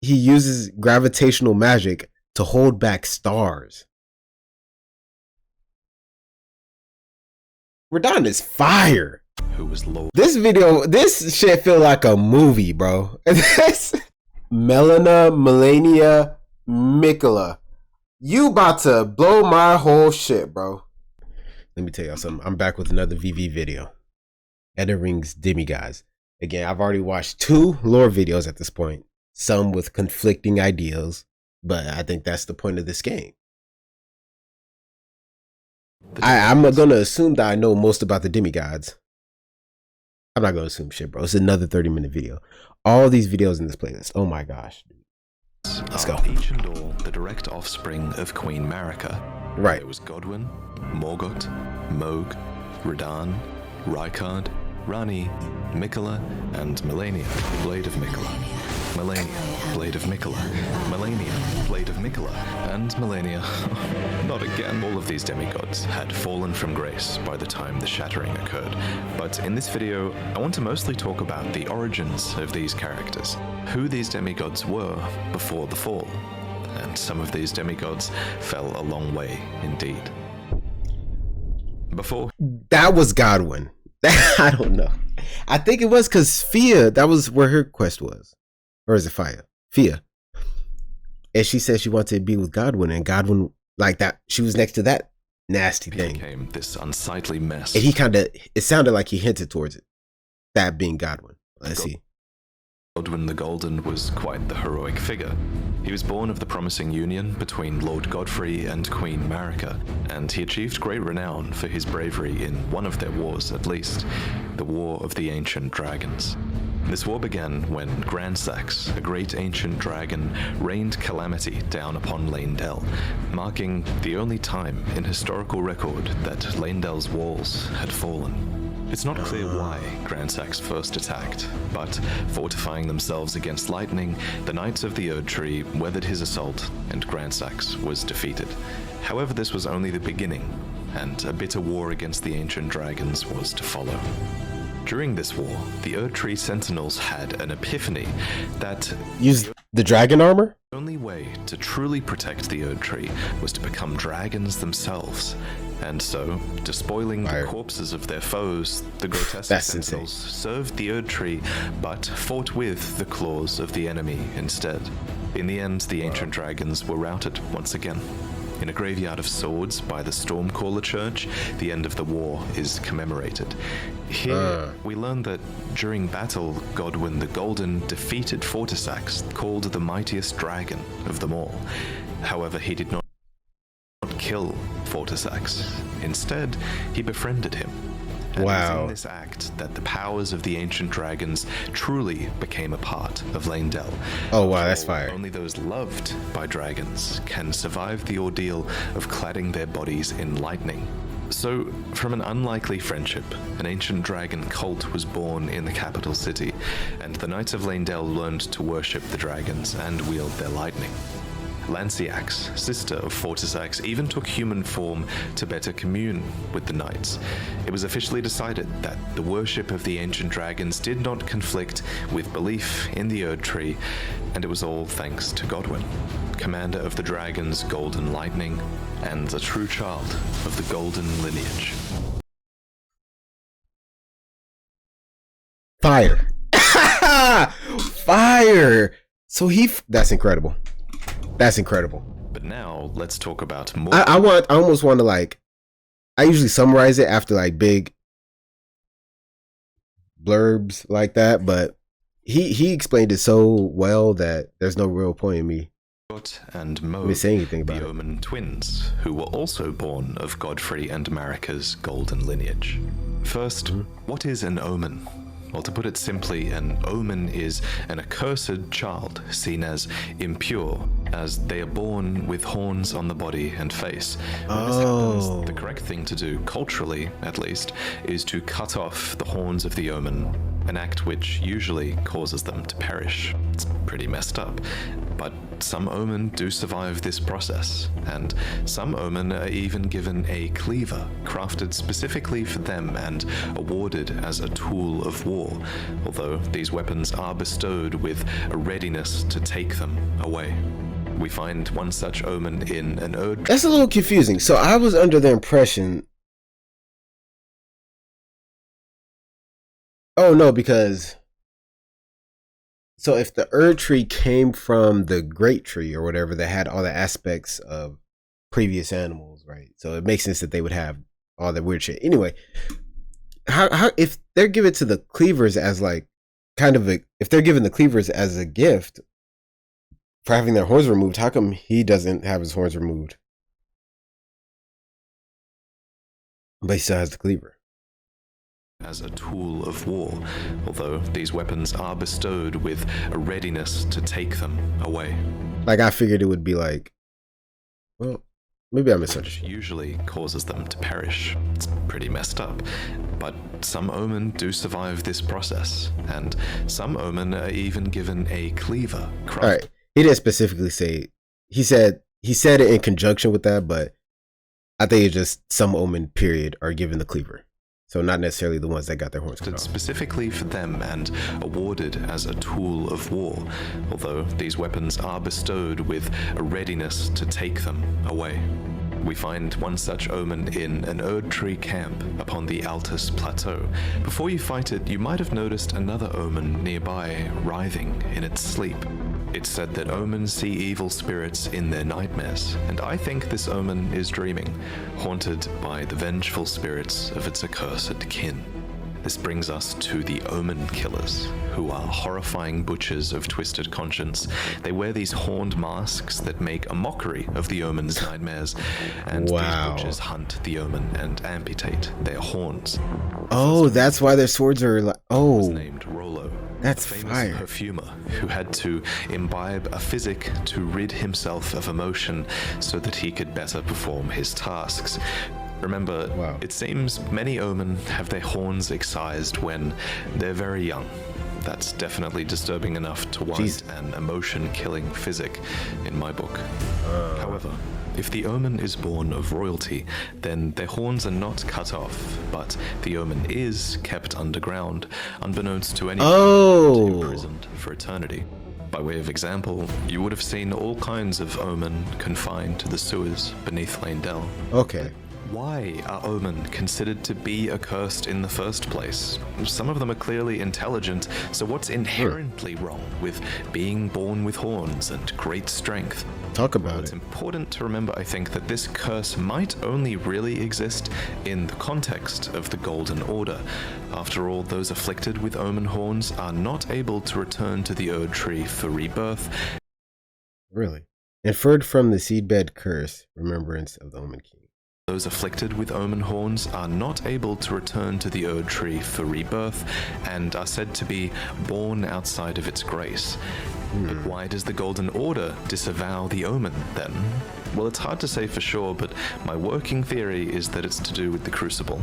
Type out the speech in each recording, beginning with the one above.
he uses gravitational magic to hold back stars. Radon is fire. Who was Lord? This shit feel like a movie, bro. Melania Mikola. You about to blow my whole shit, bro. Let me tell y'all something. I'm back with another VV video. Elden Ring's Demigods. Again, I've already watched 2 lore videos at this point. Some with conflicting ideals, but I think that's the point of this game. I'm gonna assume that I know most about the Demigods. I'm not gonna assume shit, bro. It's another 30-minute video. All these videos in this playlist. Oh my gosh. Let's go. Each and all the direct offspring of Queen Marika. Right. It was Godwyn, Morgott, Mohg, Radahn, Rykard, Ranni, Mikola, and Melania, Blade of Mikola. Melania, Blade of Mikola. Melania, Blade of Mikola. And Melania, not again. All of these demigods had fallen from grace by the time the Shattering occurred. But in this video, I want to mostly talk about the origins of these characters, who these demigods were before the fall. And some of these demigods fell a long way indeed. Before... That was Godwyn. I don't know. I think it was because Fia, that was where her quest was. Or is it Fia? Fia. And she said she wanted to be with Godwyn, and Godwyn, like that, she was next to that nasty thing. Became this unsightly mess. And he kind of, it sounded like he hinted towards it. That being Godwyn. Let's see. Godwyn the Golden was quite the heroic figure. He was born of the promising union between Lord Godfrey and Queen Marika, and he achieved great renown for his bravery in one of their wars at least, the War of the Ancient Dragons. This war began when Grandsax, a great ancient dragon, rained calamity down upon Leyndell, marking the only time in historical record that Leyndell's walls had fallen. It's not clear why Grandsax first attacked, but fortifying themselves against lightning, the Knights of the Erdtree weathered his assault, and Grandsax was defeated. However, this was only the beginning, and a bitter war against the ancient dragons was to follow. During this war, the Erdtree Sentinels had an epiphany that... Use the dragon armor? The only way to truly protect the Erdtree was to become dragons themselves. And so, despoiling the corpses of their foes, the grotesque Sentinels served the Erdtree, but fought with the claws of the enemy instead. In the end, the ancient dragons were routed once again. In a graveyard of swords by the Stormcaller Church, the end of the war is commemorated. Here, we learn that during battle, Godwyn the Golden defeated Fortisax, called the mightiest dragon of them all. However, he did not kill Fortisax. Instead, he befriended him. And it was in this act that the powers of the ancient dragons truly became a part of Leyndell. Oh wow, that's fire. Only those loved by dragons can survive the ordeal of cladding their bodies in lightning. So, from an unlikely friendship, an ancient dragon cult was born in the capital city, and the Knights of Leyndell learned to worship the dragons and wield their lightning. Lanciax, sister of Fortisax, even took human form to better commune with the knights. It was officially decided that the worship of the ancient dragons did not conflict with belief in the Erdtree, and it was all thanks to Godwyn, commander of the dragon's golden lightning, and a true child of the golden lineage. Fire. Fire. So that's incredible. That's incredible. But now let's talk about more. I almost want to like, I usually summarize it after like big blurbs like that, but he explained it so well that there's no real point in me and Mohg, saying anything about the Omen twins, who were also born of Godfrey and Marika's golden lineage. First, what is an omen? Well, to put it simply, an omen is an accursed child seen as impure, as they are born with horns on the body and face. When this happens, the correct thing to do, culturally at least, is to cut off the horns of the omen an act which usually causes them to perish. It's pretty messed up. But some omen do survive this process, and some omen are even given a cleaver, crafted specifically for them and awarded as a tool of war, although these weapons are bestowed with a readiness to take them away. We find one such omen in an Erdtree. That's a little confusing. So I was under the impression... Oh no, because... So if the Erdtree came from the Great Tree or whatever that had all the aspects of previous animals, right? So it makes sense that they would have all that weird shit. Anyway, how if they're given to the cleavers as like kind of a, if they're given the cleavers as a gift for having their horns removed, how come he doesn't have his horns removed, but he still has the cleaver? As a tool of war, although these weapons are bestowed with a readiness to take them away. Like I figured it would be like, well, maybe I misunderstood. Which usually causes them to perish. It's pretty messed up. But some omen do survive this process, and some omen are even given a cleaver. All right, he didn't specifically say. He said it in conjunction with that, but I think it's just some omen period are given the cleaver. So not necessarily the ones that got their horns cut off. Specifically for them and awarded as a tool of war, although these weapons are bestowed with a readiness to take them away. We find one such omen in an Erdtree camp upon the Altus Plateau. Before you fight it, you might have noticed another omen nearby writhing in its sleep. It's said that omens see evil spirits in their nightmares, and I think this omen is dreaming, haunted by the vengeful spirits of its accursed kin. This brings us to the Omen Killers, who are horrifying butchers of twisted conscience. They wear these horned masks that make a mockery of the Omen's nightmares, and these butchers hunt the Omen and amputate their horns. Oh, that's why their swords are like... Oh, was named Rollo. That's a famous fire. Perfumer who had to imbibe a physic to rid himself of emotion so that he could better perform his tasks. Remember, It seems many omen have their horns excised when they're very young. That's definitely disturbing enough to warrant an emotion-killing physic in my book. However, if the omen is born of royalty, then their horns are not cut off, but the omen is kept underground, unbeknownst to anyone, imprisoned for eternity. By way of example, you would have seen all kinds of omen confined to the sewers beneath Leyndell. Okay. Why are omen considered to be accursed in the first place? Some of them are clearly intelligent, so what's inherently wrong with being born with horns and great strength? Talk about It's important to remember, I think, that this curse might only really exist in the context of the Golden Order. After all, those afflicted with omen horns are not able to return to the Erdtree for rebirth. Really? Inferred from the seedbed curse, remembrance of the Omen King. Those afflicted with omen horns are not able to return to the Erdtree for rebirth and are said to be born outside of its grace. But why does the Golden Order disavow the omen then? Well, it's hard to say for sure, but my working theory is that it's to do with the Crucible.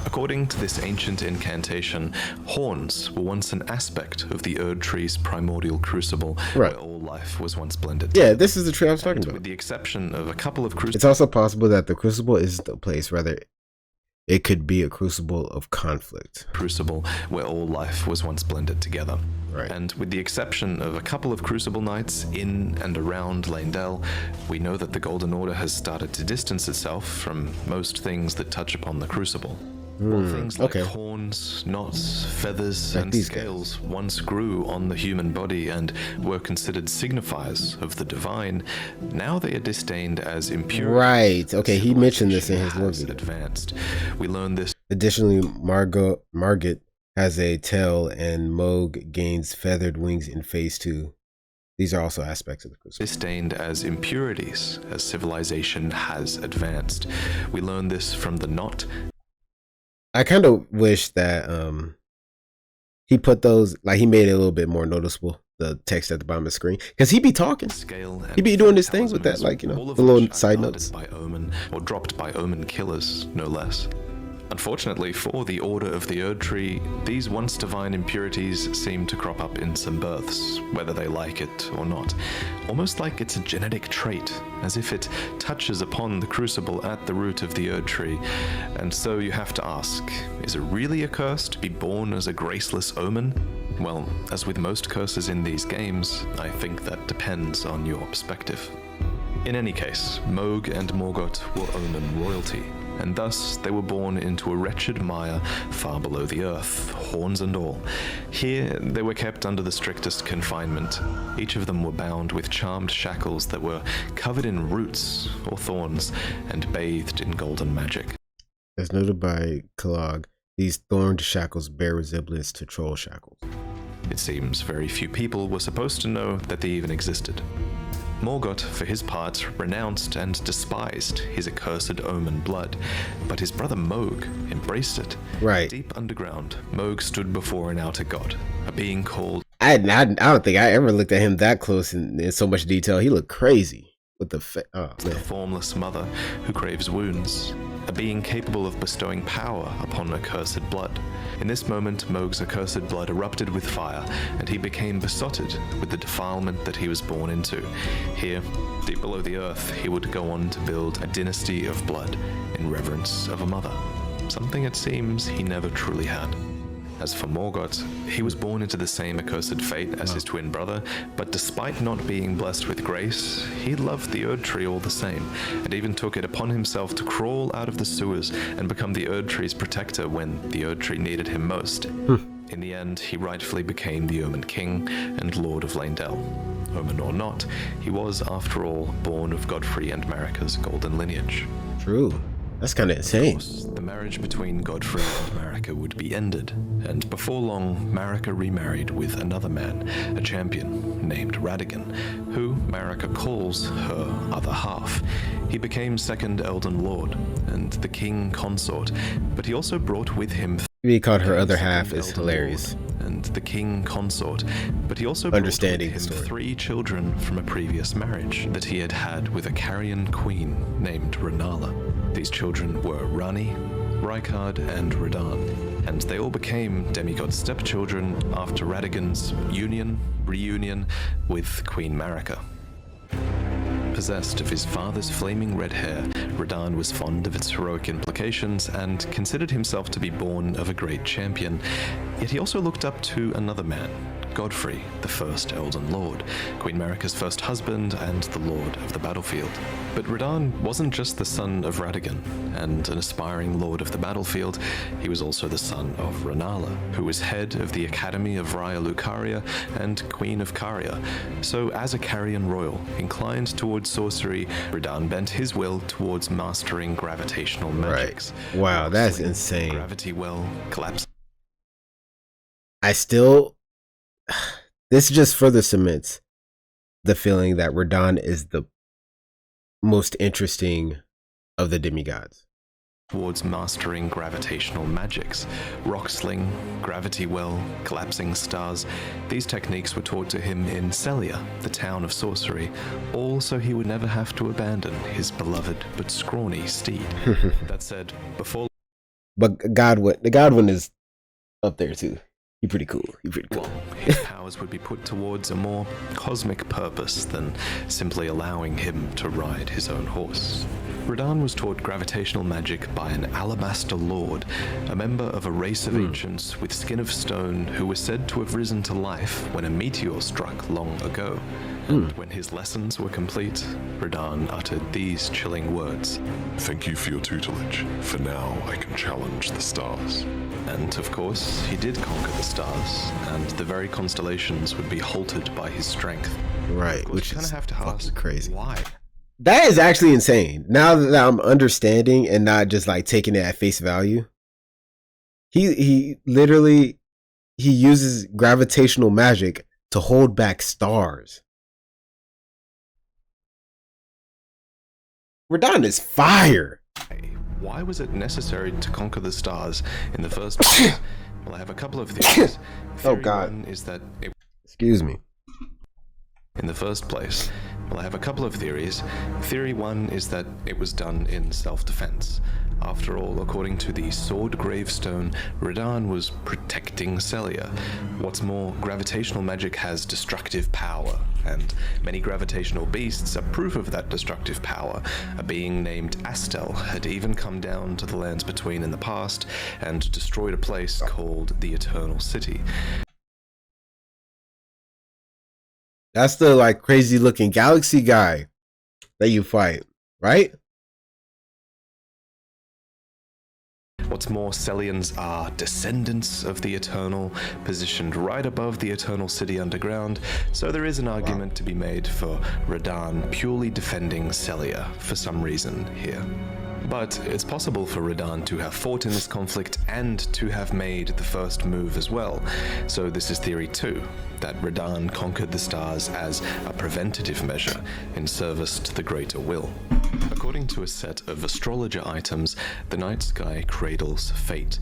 According to this ancient incantation, horns were once an aspect of the Erdtree's primordial crucible, where all life was once blended. Yeah, this is the tree I was talking about. With the exception of a couple of crucibles. It's also possible that the crucible isn't the place, rather it could be a crucible of conflict. Crucible where all life was once blended together. Right. And with the exception of a couple of crucible nights in and around Leyndell, we know that the Golden Order has started to distance itself from most things that touch upon the crucible. While things like horns, knots, feathers, and scales once grew on the human body and were considered signifiers of the divine, now they are disdained as impure. Right. Okay, he mentioned this in his work. Advanced. We learned this. Additionally, Margit has a tail, and Moog gains feathered wings in phase 2. These are also aspects of the crucible. Disdained as impurities as civilization has advanced. We learn this from the knot. I kind of wish that he put those, like he made it a little bit more noticeable, the text at the bottom of the screen, because he be talking. He be doing his thing with that, like, you know, the little side notes. By omen, or dropped by omen killers, no less. Unfortunately for the Order of the Erdtree, these once divine impurities seem to crop up in some births, whether they like it or not. Almost like it's a genetic trait, as if it touches upon the crucible at the root of the Erdtree. And so you have to ask, is it really a curse to be born as a graceless omen? Well, as with most curses in these games, I think that depends on your perspective. In any case, Mohg and Morgoth were omen royalty, and thus they were born into a wretched mire far below the earth, horns and all. Here they were kept under the strictest confinement. Each of them were bound with charmed shackles that were covered in roots or thorns and bathed in golden magic. As noted by Kellogg, these thorned shackles bear resemblance to troll shackles. It seems very few people were supposed to know that they even existed. Morgoth, for his part, renounced and despised his accursed omen blood, but his brother Mohg embraced it. Right. Deep underground, Mohg stood before an outer god, a being called... I don't think I ever looked at him that close in so much detail. He looked crazy with the formless mother who craves wounds, a being capable of bestowing power upon accursed blood. In this moment, Mohg's accursed blood erupted with fire, and he became besotted with the defilement that he was born into. Here, deep below the earth, he would go on to build a dynasty of blood in reverence of a mother, something it seems he never truly had. As for Morgoth, he was born into the same accursed fate as his twin brother, but despite not being blessed with grace, he loved the Erdtree all the same, and even took it upon himself to crawl out of the sewers and become the Erdtree's protector when the Erdtree needed him most. In the end, he rightfully became the Omen King and Lord of Leyndell. Omen or not, he was, after all, born of Godfrey and Marika's golden lineage. True. That's kind of insane. Of course, the marriage between Godfrey and Marika would be ended, and before long, Marika remarried with another man, a champion named Radagon, who Marika calls her other half. He became second Elden Lord and the king consort, but he also brought with him... He called her other half is hilarious. And the king consort, but he also understanding brought with him 3 children from a previous marriage that he had had with a Carrion queen named Rennala. These children were Rani, Rykard, and Radahn, and they all became demigod stepchildren after Radagon's reunion with Queen Marika. Possessed of his father's flaming red hair, Radahn was fond of its heroic implications and considered himself to be born of a great champion, yet he also looked up to another man, Godfrey, the first Elden Lord, Queen Marika's first husband and the Lord of the Battlefield. But Radahn wasn't just the son of Radagon and an aspiring Lord of the Battlefield, he was also the son of Rennala, who was head of the Academy of Raya Lucaria and Queen of Caria. So as a Carrion royal, inclined towards sorcery, Radahn bent his will towards mastering gravitational magics. Right. Wow, that's insane. Gravity well, collapse. This just further cements the feeling that Radahn is the most interesting of the demigods. Towards mastering gravitational magics, rock sling, gravity well, collapsing stars. These techniques were taught to him in Sellia, the town of sorcery, all so he would never have to abandon his beloved but scrawny steed. That said, before... But the Godwin is up there too. He's pretty cool. His powers would be put towards a more cosmic purpose than simply allowing him to ride his own horse. Radahn was taught gravitational magic by an alabaster lord, a member of a race of ancients with skin of stone who was said to have risen to life when a meteor struck long ago. And when his lessons were complete, Radahn uttered these chilling words. Thank you for your tutelage. For now, I can challenge the stars. And of course, he did conquer the stars, and the very constellations would be halted by his strength. Right, which is have to ask, crazy. Why? That is actually insane. Now that I'm understanding and not just like taking it at face value, he literally uses gravitational magic to hold back stars. Radahn is fire. Why was it necessary to conquer the stars in the first place? Well, I have a couple of theories. Oh God! One is that Excuse me. In the first place, Well, I have a couple of theories. Theory 1 is that it was done in self-defense. After all, according to the sword gravestone, Radahn was protecting Celia. What's more, gravitational magic has destructive power, and many gravitational beasts are proof of that destructive power. A being named Astel had even come down to the lands between in the past and destroyed a place called the Eternal City. That's the like crazy looking galaxy guy that you fight, right? What's more, Celians are descendants of the Eternal, positioned right above the Eternal City underground, so there is an argument to be made for Radahn purely defending Celia for some reason here. But it's possible for Radahn to have fought in this conflict and to have made the first move as well. So this is theory 2, that Radahn conquered the stars as a preventative measure in service to the greater will. According to a set of astrologer items, the night sky cradles fate.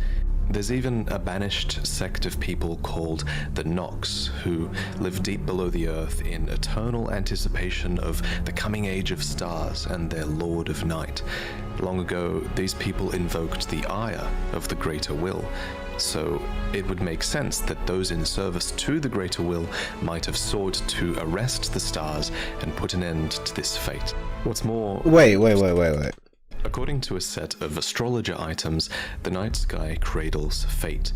There's even a banished sect of people called the Nox, who live deep below the earth in eternal anticipation of the coming age of stars and their Lord of Night. Long ago, these people invoked the ire of the greater will, so it would make sense that those in service to the greater will might have sought to arrest the stars and put an end to this fate. What's more... Wait. According to a set of astrologer items, the night sky cradles fate.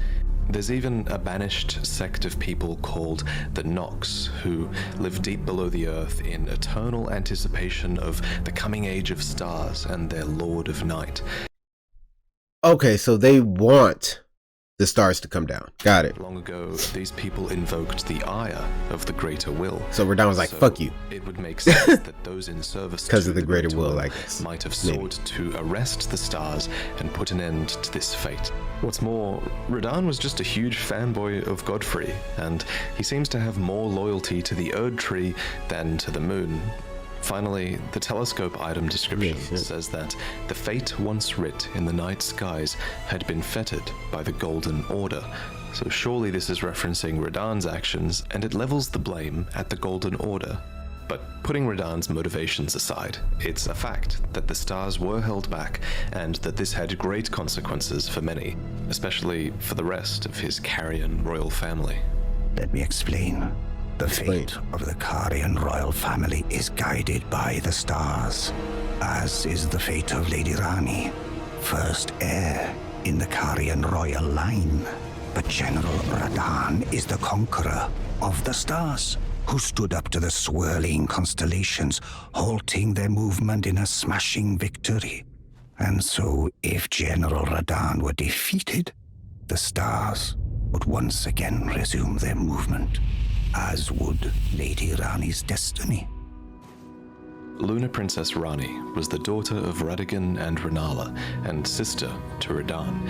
There's even a banished sect of people called the Nox, who live deep below the earth in eternal anticipation of the coming age of stars and their Lord of Night. Okay, so they want the stars to come down. Got it. Long ago, these people invoked the ire of the greater will. So Radahn was like, fuck you. It would make sense that those in service because of the greater will, I guess. Might have sought to arrest the stars and put an end to this fate. What's more, Radahn was just a huge fanboy of Godfrey, and he seems to have more loyalty to the Erdtree than to the moon. Finally, the telescope item description says that the fate once writ in the night skies had been fettered by the Golden Order. So surely this is referencing Radahn's actions, and it levels the blame at the Golden Order. But putting Radahn's motivations aside, it's a fact that the stars were held back, and that this had great consequences for many, especially for the rest of his Carian royal family. Let me explain. The fate of the Carian royal family is guided by the stars, as is the fate of Lady Rani, first heir in the Carian royal line. But General Radahn is the conqueror of the stars, who stood up to the swirling constellations, halting their movement in a smashing victory. And so, if General Radahn were defeated, the stars would once again resume their movement, as would Lady Rani's destiny. Lunar Princess Rani was the daughter of Radagon and Renala, and sister to Radahn.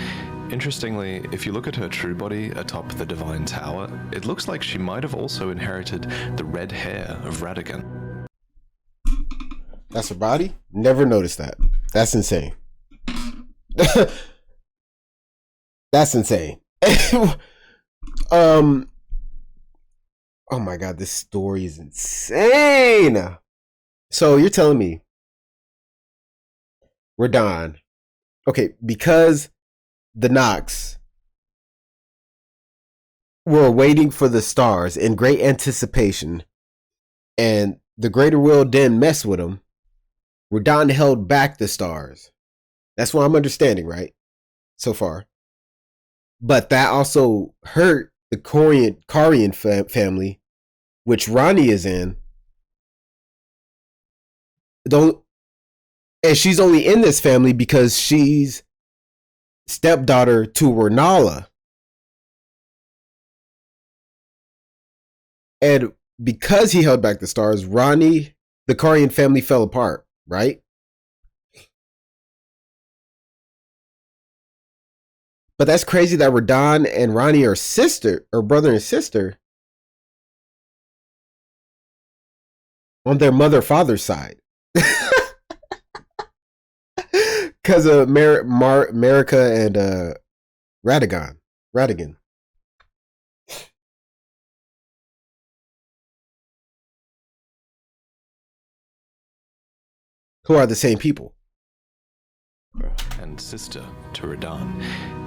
Interestingly, if you look at her true body atop the Divine Tower, it looks like she might have also inherited the red hair of Radagon. That's her body? Never noticed that. That's insane. That's insane. Oh my god, this story is insane. So you're telling me Radahn, okay, because the Nox were waiting for the stars in great anticipation, and the greater will didn't mess with them, Radahn held back the stars. That's what I'm understanding, right? So far. But that also hurt the Carian family, which Rani is in. And she's only in this family because she's stepdaughter to Renala. And because he held back the stars, Rani, the Carian family fell apart, right? But that's crazy that Radahn and Rani are sister or brother and sister on their mother-father side. Because of Marika and Radagon. who are the same people. And sister to Radahn.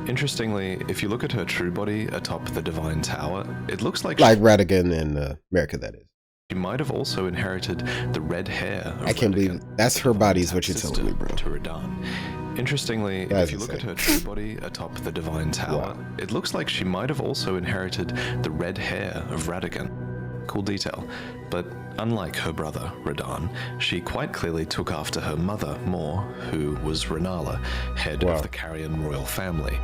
Interestingly, if you look at her true body atop the Divine Tower, it looks like Radigan in America, that is. She might have also inherited the red hair of I can't believe that's her body is what you're telling me, bro. To Radahn. Interestingly, if you look at her true body atop the Divine Tower, it looks like she might have also inherited the red hair of Radigan. Cool detail. But unlike her brother, Radahn, she quite clearly took after her mother more, who was Rennala, head of the Carian royal family.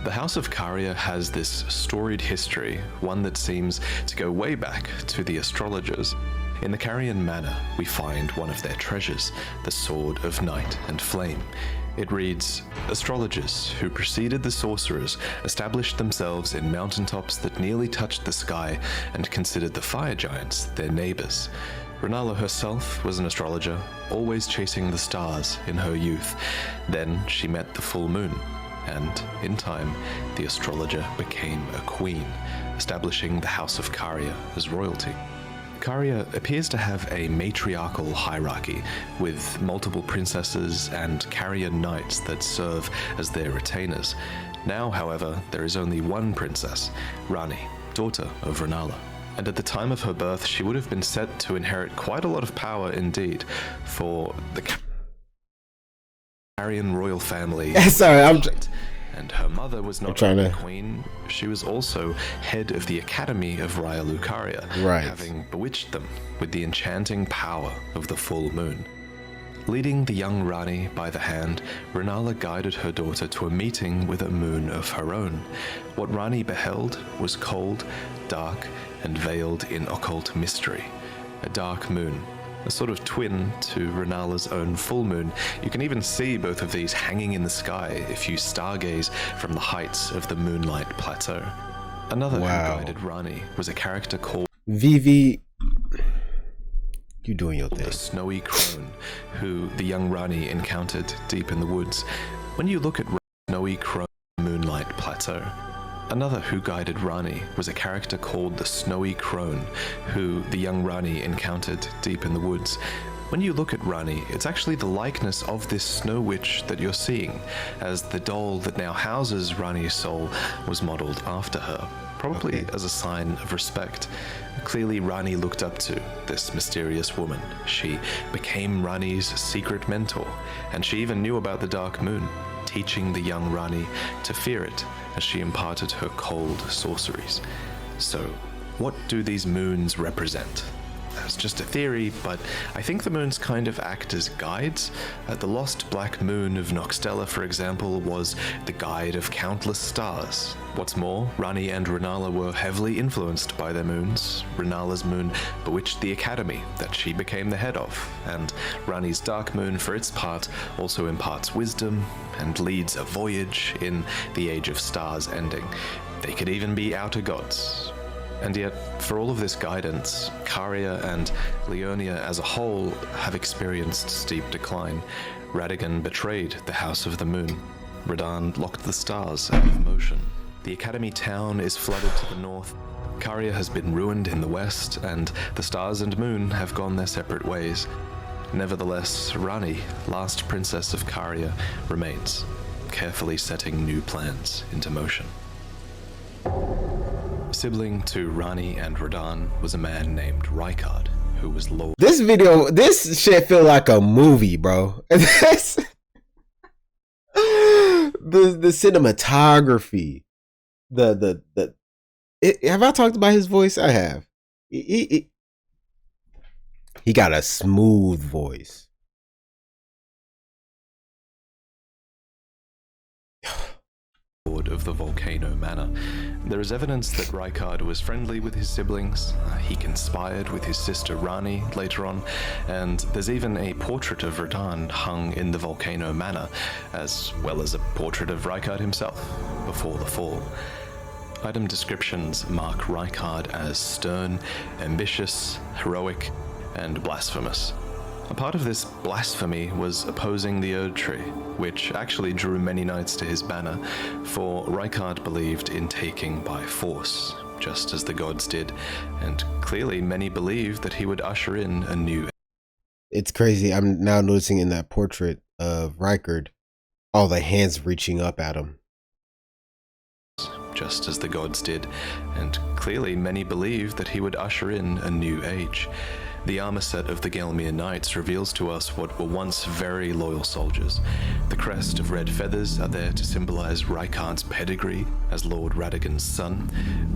The House of Caria has this storied history, one that seems to go way back to the astrologers. In the Carian Manor, we find one of their treasures, the Sword of Night and Flame. It reads, astrologers who preceded the sorcerers established themselves in mountaintops that nearly touched the sky and considered the fire giants their neighbors. Rennala herself was an astrologer, always chasing the stars in her youth. Then she met the full moon, and in time, the astrologer became a queen, establishing the House of Caria as royalty. Caria appears to have a matriarchal hierarchy, with multiple princesses and Carian knights that serve as their retainers. Now, however, there is only one princess, Ranni, daughter of Rennala. And at the time of her birth, she would have been set to inherit quite a lot of power indeed, for the Carian royal family. Sorry, And her mother was not only queen, she was also head of the Academy of Raya Lucaria, having bewitched them with the enchanting power of the full moon. Leading the young Ranni by the hand, Rennala guided her daughter to a meeting with a moon of her own. What Ranni beheld was cold, dark, and veiled in occult mystery. A dark moon, a sort of twin to Rennala's own full moon. You can even see both of these hanging in the sky if you stargaze from the heights of the Moonlight Plateau. Another who guided Ranni was a character called Vivi. You doing your thing. The Snowy Crone, who the young Ranni encountered deep in the woods. When you look at Snowy Crone Moonlight Plateau, another who guided Ranni was a character called the Snowy Crone, who the young Ranni encountered deep in the woods. When you look at Ranni, it's actually the likeness of this snow witch that you're seeing, as the doll that now houses Ranni's soul was modeled after her, probably as a sign of respect. Clearly, Ranni looked up to this mysterious woman. She became Ranni's secret mentor, and she even knew about the Dark Moon, teaching the young Ranni to fear it as she imparted her cold sorceries. So, what do these moons represent? That's just a theory, but I think the moons kind of act as guides. The lost black moon of Noxtella, for example, was the guide of countless stars. What's more, Ranni and Rennala were heavily influenced by their moons. Rennala's moon bewitched the academy that she became the head of, and Ranni's dark moon, for its part, also imparts wisdom and leads a voyage in the Age of Stars ending. They could even be outer gods. And yet, for all of this guidance, Caria and Liurnia as a whole have experienced steep decline. Radagon betrayed the House of the Moon. Radahn locked the stars out of motion. The Academy town is flooded to the north. Caria has been ruined in the west, and the stars and moon have gone their separate ways. Nevertheless, Ranni, last princess of Caria, remains, carefully setting new plans into motion. Sibling to Ranni and Radahn was a man named Rykard, who was Lord. This shit feel like a movie, bro. the cinematography, have I talked about his voice? I have. He got a smooth voice. Of the Volcano Manor. There is evidence that Rykard was friendly with his siblings. He conspired with his sister Ranni later on, and there's even a portrait of Radahn hung in the Volcano Manor, as well as a portrait of Rykard himself before the fall. Item descriptions mark Rykard as stern, ambitious, heroic, and blasphemous. A part of this blasphemy was opposing the Erdtree, which actually drew many knights to his banner, for Rykard believed in taking by force, just as the gods did, and clearly many believed that he would usher in a new It's crazy. I'm now noticing in that portrait of Rykard, all the hands reaching up at him. Just as the gods did, and clearly many believed that he would usher in a new age. The armor set of the Gelmir Knights reveals to us what were once very loyal soldiers. The crest of red feathers are there to symbolize Rykard's pedigree as Lord Radagon's son,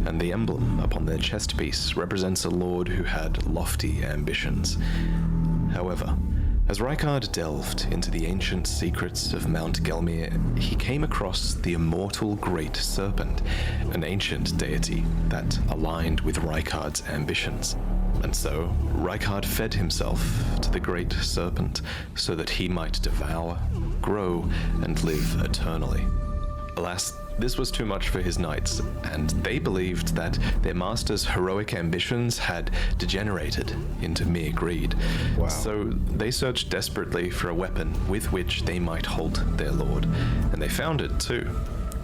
and the emblem upon their chest piece represents a lord who had lofty ambitions. However, as Rykard delved into the ancient secrets of Mount Gelmir, he came across the immortal Great Serpent, an ancient deity that aligned with Rykard's ambitions. And so, Rykard fed himself to the Great Serpent so that he might devour, grow, and live eternally. Alas, this was too much for his knights, and they believed that their master's heroic ambitions had degenerated into mere greed. Wow. So they searched desperately for a weapon with which they might halt their lord, and they found it too.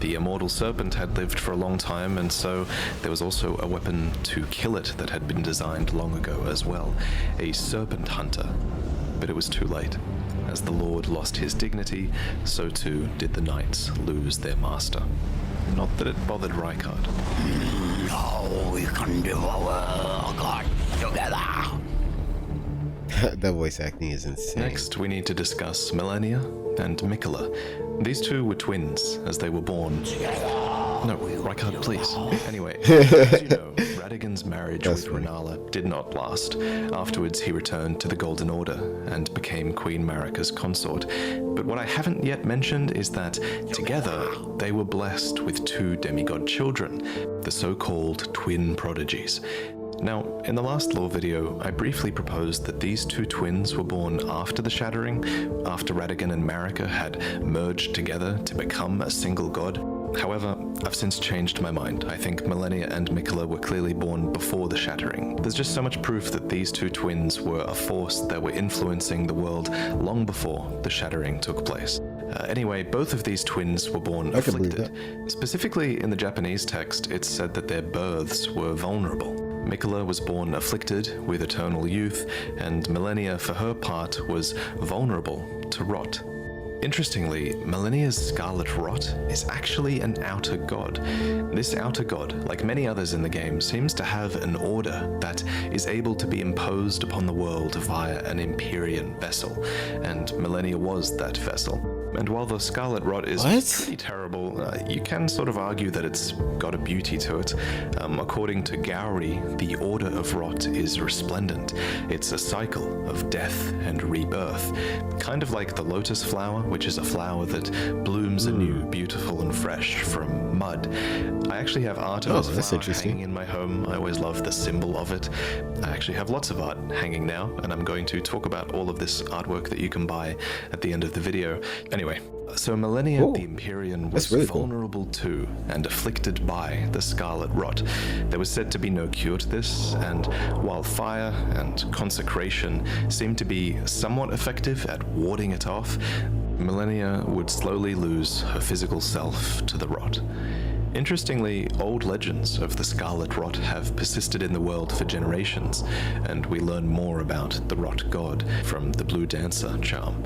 The immortal serpent had lived for a long time, and so there was also a weapon to kill it that had been designed long ago as well, a serpent hunter. But it was too late. As the Lord lost his dignity, so too did the knights lose their master. Not that it bothered Rykard. Now we can devour God together. That voice acting is insane. Next, we need to discuss Melania and Mikola. These two were twins as they were born. No, Rykard, please. Anyway, as you know, Radagon's marriage with Rennala did not last. Afterwards, he returned to the Golden Order and became Queen Marika's consort. But what I haven't yet mentioned is that together they were blessed with two demigod children, the so-called twin prodigies. Now, in the last lore video, I briefly proposed that these two twins were born after the Shattering, after Radagon and Marika had merged together to become a single god. However, I've since changed my mind. I think Melania and Mikola were clearly born before the Shattering. There's just so much proof that these two twins were a force that were influencing the world long before the Shattering took place. Anyway, both of these twins were born afflicted. Specifically in the Japanese text, it's said that their births were vulnerable. Mikola was born afflicted with eternal youth, and Melania, for her part, was vulnerable to rot. Interestingly, Melania's scarlet rot is actually an outer god. This outer god, like many others in the game, seems to have an order that is able to be imposed upon the world via an Empyrean vessel, and Melania was that vessel. And while the scarlet rot is pretty terrible, you can sort of argue that it's got a beauty to it. According to Gowrie, the order of rot is resplendent. It's a cycle of death and rebirth, kind of like the lotus flower, which is a flower that blooms anew, beautiful and fresh from mud. I actually have art of this flower hanging in my home. I always love the symbol of it. I actually have lots of art hanging now, and I'm going to talk about all of this artwork that you can buy at the end of the video. Anyway, so Melania the Empyrean was really vulnerable to and afflicted by the scarlet rot. There was said to be no cure to this, and while fire and consecration seemed to be somewhat effective at warding it off, Melania would slowly lose her physical self to the rot. Interestingly, old legends of the scarlet rot have persisted in the world for generations, and we learn more about the rot god from the Blue Dancer charm.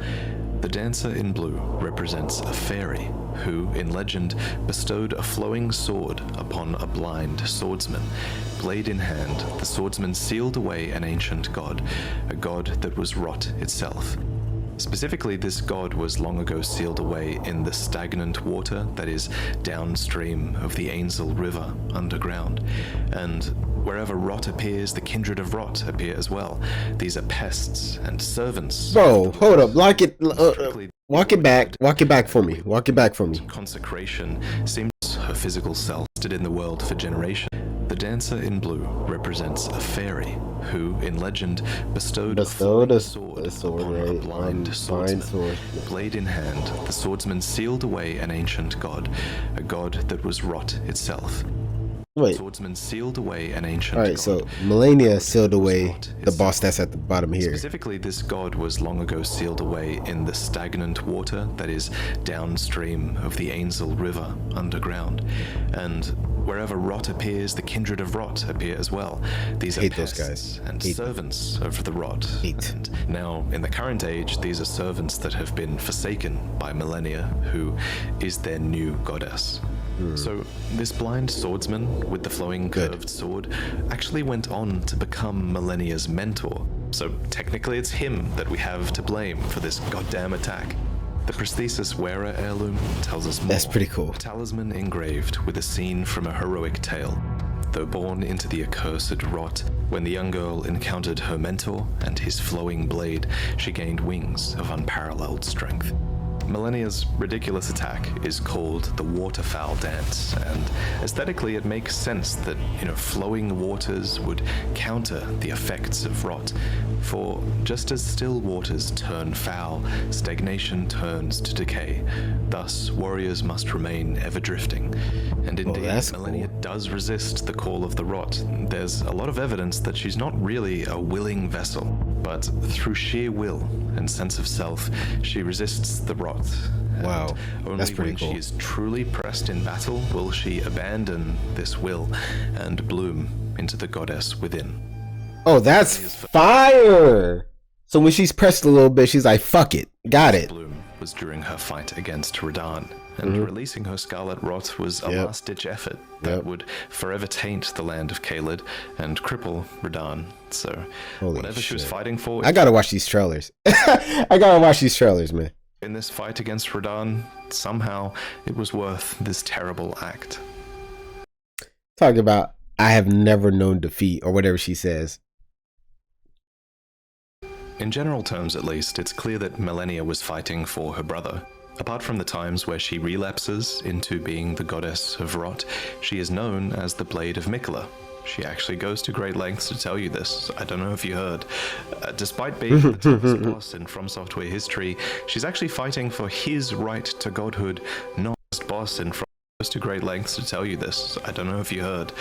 The dancer in blue represents a fairy who, in legend, bestowed a flowing sword upon a blind swordsman. Blade in hand, the swordsman sealed away an ancient god, a god that was rot itself. Specifically, this god was long ago sealed away in the stagnant water that is downstream of the Ainsel River underground. And wherever rot appears, the kindred of rot appear as well. These are pests and servants. Bro, hold up. Walk it back for me. Walk it back for me. Consecration seems her physical self stood in the world for generations. The dancer in blue represents a fairy who, in legend, bestowed a sword upon a blind swordsman. Blade in hand, the swordsman sealed away an ancient god, a god that was rot itself. Wait. Swordsman sealed away an ancient Alright, god. so Melania God sealed away Rot the boss itself. that's at the bottom here. Specifically, this god was long ago sealed away in the stagnant water that is downstream of the Ainsel River underground. And wherever rot appears, the kindred of rot appear as well. These are Hate those pests guys. and Hate servants of the rot. Hate. And now, in the current age, these are servants that have been forsaken by Melania, who is their new goddess. So, this blind swordsman with the flowing curved sword actually went on to become Melania's mentor. So, technically, it's him that we have to blame for this goddamn attack. The prosthesis wearer heirloom tells us more. That's pretty cool. A talisman engraved with a scene from a heroic tale. Though born into the accursed rot, when the young girl encountered her mentor and his flowing blade, she gained wings of unparalleled strength. Melania's ridiculous attack is called the waterfowl dance, and aesthetically it makes sense that, flowing waters would counter the effects of rot. For just as still waters turn foul, stagnation turns to decay. Thus, warriors must remain ever drifting. And indeed, Melania does resist the call of the rot. There's a lot of evidence that she's not really a willing vessel, but through sheer will and sense of self, she resists the rot. Wow, only that's pretty when cool. she is truly pressed in battle will she abandon this will and bloom into the goddess within. Oh, that's fire! So when she's pressed a little bit, she's like, fuck it. Got it. Bloom was during her fight against Radahn, and releasing her scarlet rot was a last-ditch effort that would forever taint the land of Caelid and cripple Radahn. So Holy whatever she was shit. fighting for, I gotta watch these trailers. I gotta watch these trailers, man. in this fight against Radahn, somehow it was worth this terrible act. Talking about, I have never known defeat, or whatever she says. In general terms, at least, it's clear that Melania was fighting for her brother. Apart from the times where she relapses into being the goddess of rot, she is known as the Blade of Miquella. She actually goes to great lengths to tell you this. I don't know if you heard. Despite being the toughest boss in From Software history, she's actually fighting for his right to godhood, not the boss in From goes to great lengths to tell you this. I don't know if you heard.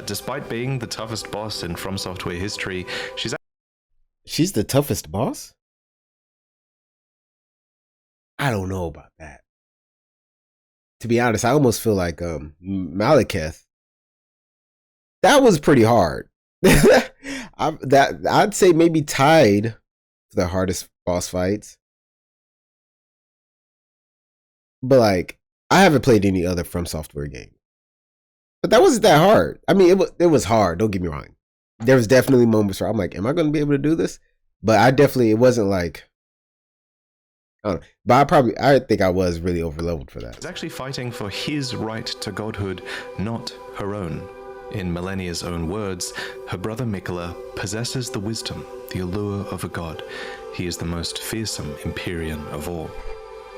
Despite being the toughest boss in From Software history, She's the toughest boss? I don't know about that. To be honest, I almost feel like Malekith. That was pretty hard. I'd say maybe tied for the hardest boss fights. But like, I haven't played any other From Software game. But that wasn't that hard. I mean, it was hard, don't get me wrong. There was definitely moments where I'm like, am I going to be able to do this? But it wasn't like, I don't know. But I think I was really overleveled for that. she's actually fighting for his right to godhood, not her own. In Melania's own words, her brother Miquella possesses the wisdom, the allure of a god. He is the most fearsome Empyrean of all.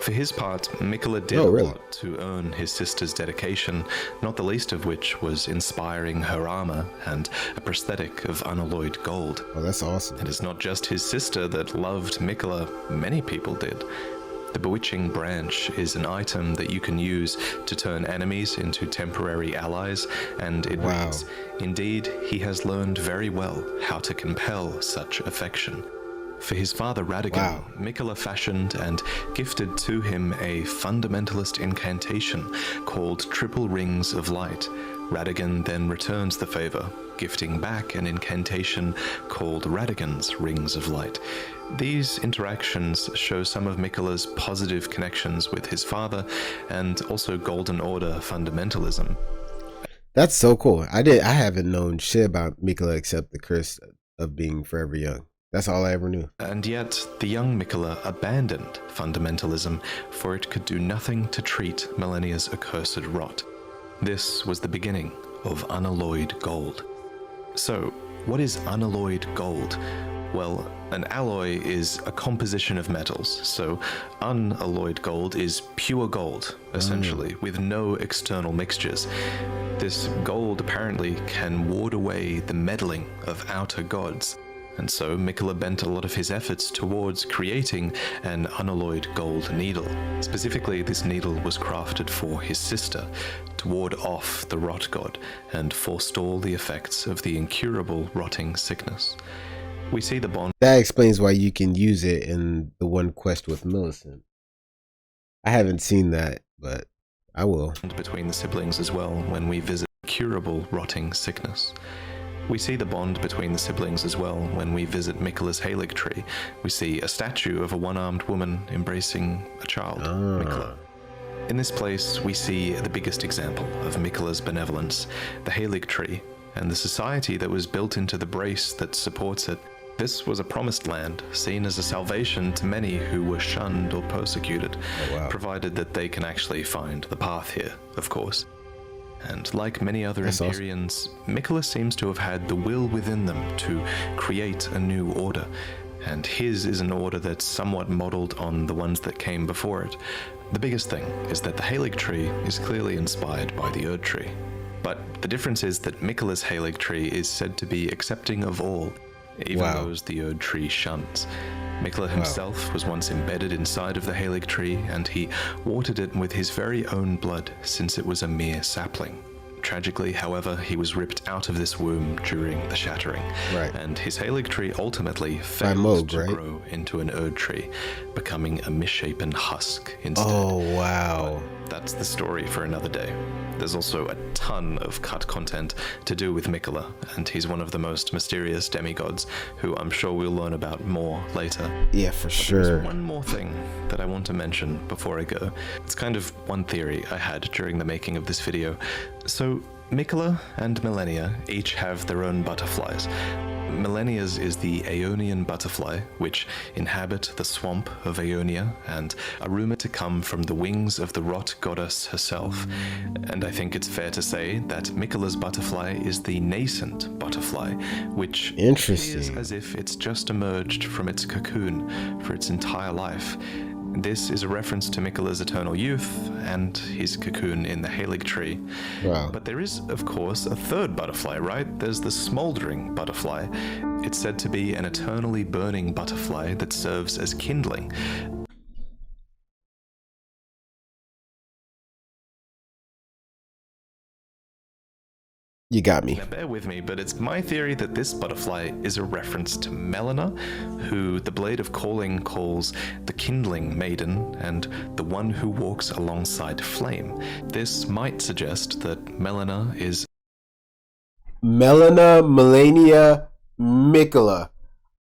For his part, Miquella did a lot to earn his sister's dedication, not the least of which was inspiring her armor and a prosthetic of unalloyed gold. Oh, that's awesome. And it's not just his sister that loved Miquella, many people did. The bewitching branch is an item that you can use to turn enemies into temporary allies, and it reads, indeed, he has learned very well how to compel such affection. For his father Radagon, Miquella fashioned and gifted to him a fundamentalist incantation called Triple Rings of Light. Radagon then returns the favor, gifting back an incantation called Radagon's Rings of Light. These interactions show some of Miquella's positive connections with his father and also Golden Order fundamentalism. That's so cool. I haven't known shit about Miquella except the curse of being forever young. That's all I ever knew. And yet, the young Miquella abandoned fundamentalism, for it could do nothing to treat Melania's accursed rot. This was the beginning of unalloyed gold. So, what is unalloyed gold? Well, an alloy is a composition of metals, so unalloyed gold is pure gold, essentially, with no external mixtures. This gold apparently can ward away the meddling of outer gods, and so Miquella bent a lot of his efforts towards creating an unalloyed gold needle. Specifically, this needle was crafted for his sister, to ward off the rot god and forestall the effects of the incurable rotting sickness. We see the bond. That explains why you can use it in the one quest with Millicent. I haven't seen that, but I will. Between the siblings as well when we visit curable rotting sickness. We see the bond between the siblings as well when we visit Miquella's Erdtree. We see a statue of a one-armed woman embracing a child, Miquella. In this place, we see the biggest example of Miquella's benevolence, the Erdtree, and the society that was built into the brace that supports it. This was a promised land, seen as a salvation to many who were shunned or persecuted, provided that they can actually find the path here, of course. And like many other Empyreans, Miquella seems to have had the will within them to create a new order, and his is an order that's somewhat modeled on the ones that came before it. The biggest thing is that the Erdtree is clearly inspired by the Erdtree. But the difference is that Miquella's Erdtree is said to be accepting of all, even those the Erdtree shuns. Miquella himself was once embedded inside of the Erdtree, and he watered it with his very own blood since it was a mere sapling. Tragically, however, he was ripped out of this womb during the Shattering, and his Erdtree ultimately failed to grow into an Erdtree, becoming a misshapen husk instead. Oh, wow. But that's the story for another day. There's also a ton of cut content to do with Miquella, and he's one of the most mysterious demigods, who I'm sure we'll learn about more later. Yeah, for sure. There's one more thing that I want to mention before I go. It's kind of one theory I had during the making of this video. So, Miquella and Malenia each have their own butterflies. Malenia's is the Aeonian butterfly, which inhabit the swamp of Aeonia and are rumored to come from the wings of the rot goddess herself. And I think it's fair to say that Miquella's butterfly is the nascent butterfly, which appears as if it's just emerged from its cocoon for its entire life. This is a reference to Miquella's eternal youth and his cocoon in the Erdtree. But there is, of course, a third butterfly, right? There's the smoldering butterfly. It's said to be an eternally burning butterfly that serves as kindling. You got me. Now bear with me, but it's my theory that this butterfly is a reference to Melina, who the Blade of Calling calls the kindling maiden and the one who walks alongside flame. This might suggest that Melina is Malenia, Miquella.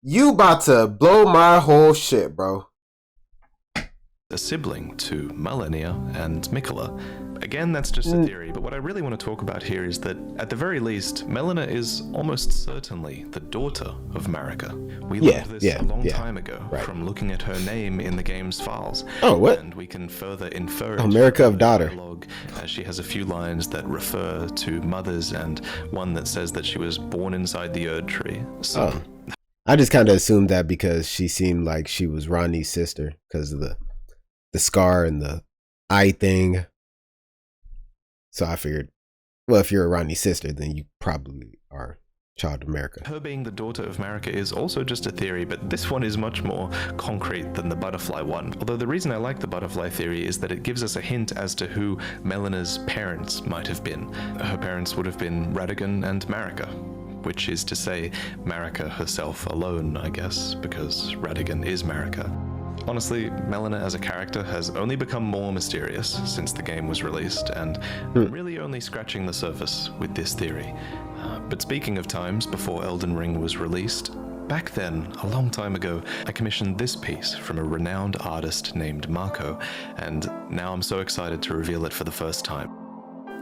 You about to blow my whole shit, bro. a sibling to Malenia and Miquella. Again, that's just a theory, but what I really want to talk about here is that, at the very least, Melina is almost certainly the daughter of Marika. We learned this a long time ago from looking at her name in the game's files. Oh, what? And we can further infer it Marika of daughter. Dialogue, as she has a few lines that refer to mothers and one that says that she was born inside the Erdtree. So, I just kind of assumed that because she seemed like she was Ronnie's sister because of the scar and the eye thing. So I figured, well, if you're a Ronnie's sister, then you probably are child of Marika. Her being the daughter of Marika is also just a theory, but this one is much more concrete than the butterfly one. Although the reason I like the butterfly theory is that it gives us a hint as to who Melina's parents might have been. Her parents would have been Radagon and Marika, which is to say Marika herself alone, I guess, because Radagon is Marika. Honestly, Melina as a character has only become more mysterious since the game was released, and I'm really only scratching the surface with this theory. But speaking of times before Elden Ring was released, back then, a long time ago, I commissioned this piece from a renowned artist named Marco, and now I'm so excited to reveal it for the first time.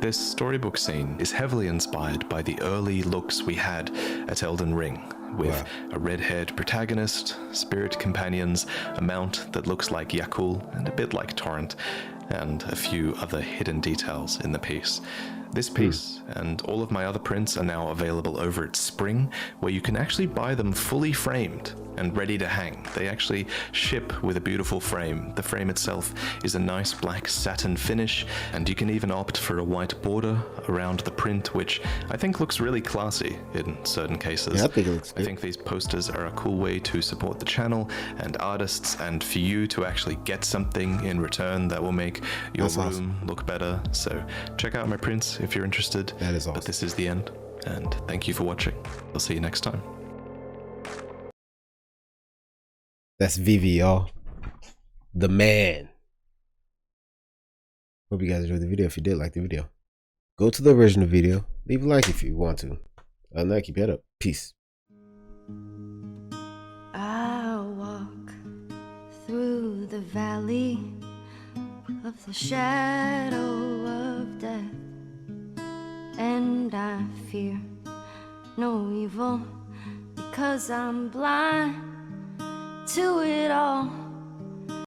This storybook scene is heavily inspired by the early looks we had at Elden Ring, with a red-haired protagonist, spirit companions, a mount that looks like Yakul and a bit like Torrent. and a few other hidden details in the piece. This piece and all of my other prints are now available over at Spring, where you can actually buy them fully framed and ready to hang. They actually ship with a beautiful frame. The frame itself is a nice black satin finish, and you can even opt for a white border around the print, which I think looks really classy in certain cases. Yeah, I think it looks good. I think these posters are a cool way to support the channel and artists, and for you to actually get something in return that will make your room look better. So check out my prints if you're interested. That is awesome. But this is the end, and thank you for watching. I'll see you next time. That's Vivi, y'all. The man. Hope you guys enjoyed the video. If you did like the video, go to the original video. Leave a like if you want to. Other than that, keep your head up. Peace. I'll walk through the valley of the shadow of death, and I fear no evil because I'm blind to it all.